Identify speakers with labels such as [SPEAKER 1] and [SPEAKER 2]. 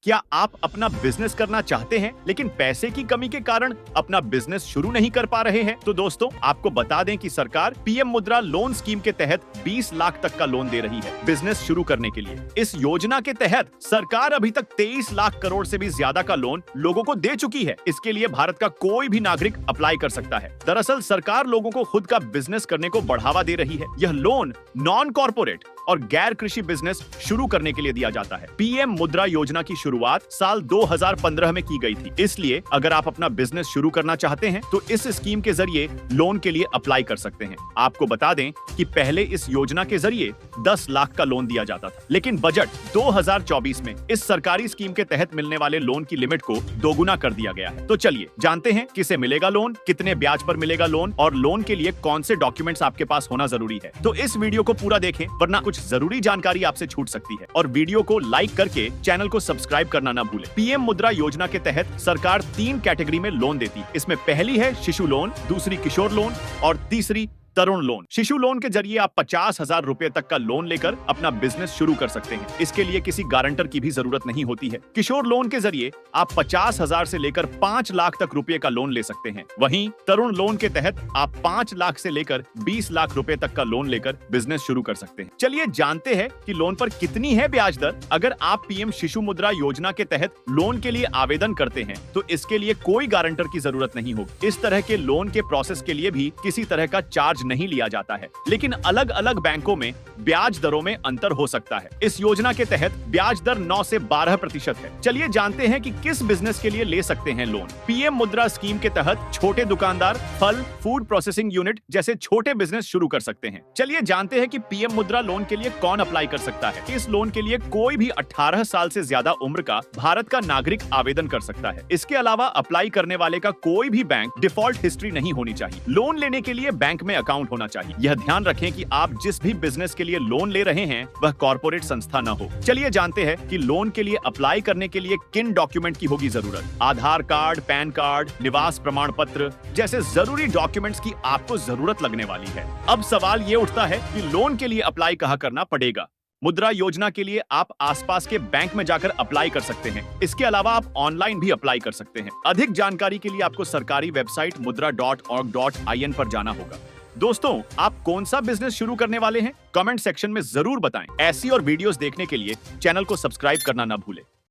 [SPEAKER 1] क्या आप अपना बिजनेस करना चाहते हैं लेकिन पैसे की कमी के कारण अपना बिजनेस शुरू नहीं कर पा रहे हैं? तो दोस्तों, आपको बता दें कि सरकार पीएम मुद्रा लोन स्कीम के तहत 20 लाख तक का लोन दे रही है बिजनेस शुरू करने के लिए। इस योजना के तहत सरकार अभी तक 23 लाख करोड़ से भी ज्यादा का लोन लोगों को दे चुकी है। इसके लिए भारत का कोई भी नागरिक अप्लाई कर सकता है। दरअसल सरकार लोगों को खुद का बिजनेस करने को बढ़ावा दे रही है। यह लोन नॉन कॉर्पोरेट और गैर कृषि बिजनेस शुरू करने के लिए दिया जाता है। पीएम मुद्रा योजना की शुरुआत साल 2015 में की गई थी। इसलिए अगर आप अपना बिजनेस शुरू करना चाहते हैं तो इस स्कीम के जरिए लोन के लिए अप्लाई कर सकते हैं। आपको बता दें कि पहले इस योजना के जरिए 10 लाख का लोन दिया जाता था, लेकिन बजट 2024 में इस सरकारी स्कीम के तहत मिलने वाले लोन की लिमिट को दोगुना कर दिया गया है। तो चलिए जानते हैं किसे मिलेगा लोन, कितने ब्याज पर मिलेगा लोन और लोन के लिए कौन से डॉक्यूमेंट्स आपके पास होना जरूरी है। तो इस वीडियो को पूरा देखें, वरना कुछ जरूरी जानकारी आपसे छूट सकती है। और वीडियो को लाइक करके चैनल को सब्सक्राइब करना ना भूलें। पीएम मुद्रा योजना के तहत सरकार 3 कैटेगरी में लोन देती है। इसमें पहली है शिशु लोन, दूसरी किशोर लोन और तीसरी तरुण लोन। शिशु लोन के जरिए आप 50,000 रुपए तक का लोन लेकर अपना बिजनेस शुरू कर सकते हैं। इसके लिए किसी गारंटर की भी जरूरत नहीं होती है। किशोर लोन के जरिए आप 50,000 से लेकर 5 लाख तक रुपए का लोन ले सकते हैं। वहीं तरुण लोन के तहत आप 5 लाख से लेकर 20 लाख रुपए तक का लोन लेकर बिजनेस शुरू कर सकते हैं। चलिए जानते हैं कि लोन पर कितनी है ब्याज दर। अगर आप पीएम शिशु मुद्रा योजना के तहत लोन के लिए आवेदन करते हैं तो इसके लिए कोई गारंटर की जरूरत नहीं होगी। इस तरह के लोन के प्रोसेस के लिए भी किसी तरह का चार्ज नहीं लिया जाता है, लेकिन अलग अलग बैंकों में ब्याज दरों में अंतर हो सकता है। इस योजना के तहत ब्याज दर 9 से 12% है। चलिए जानते हैं कि किस बिजनेस के लिए ले सकते हैं लोन। पीएम मुद्रा स्कीम के तहत छोटे दुकानदार फल, फूड प्रोसेसिंग यूनिट जैसे छोटे बिजनेस शुरू कर सकते हैं। चलिए जानते हैं कि पीएम मुद्रा लोन के लिए कौन अप्लाई कर सकता है। इस लोन के लिए कोई भी 18 साल से ज्यादा उम्र का भारत का नागरिक आवेदन कर सकता है। इसके अलावा अप्लाई करने वाले का कोई भी बैंक डिफॉल्ट हिस्ट्री नहीं होनी चाहिए। लोन लेने के लिए बैंक में अकाउंट होना चाहिए। यह ध्यान रखें कि आप जिस भी बिजनेस के लिए लोन ले रहे हैं वह कॉर्पोरेट संस्था न हो। चलिए जानते हैं कि लोन के लिए अप्लाई करने के लिए किन डॉक्यूमेंट की होगी जरूरत। आधार कार्ड, पैन कार्ड, निवास प्रमाण पत्र जैसे जरूरी डॉक्यूमेंट्स की आपको जरूरत लगने वाली है। अब सवाल ये उठता है कि लोन के लिए अप्लाई कहाँ करना पड़ेगा। मुद्रा योजना के लिए आप आसपास के बैंक में जाकर अप्लाई कर सकते हैं। इसके अलावा आप ऑनलाइन भी अप्लाई कर सकते हैं। अधिक जानकारी के लिए आपको सरकारी वेबसाइट mudra.org.in पर जाना होगा। दोस्तों, आप कौन सा बिजनेस शुरू करने वाले हैं? कमेंट सेक्शन में जरूर बताएं। ऐसी और वीडियोस देखने के लिए चैनल को सब्सक्राइब करना ना भूलें।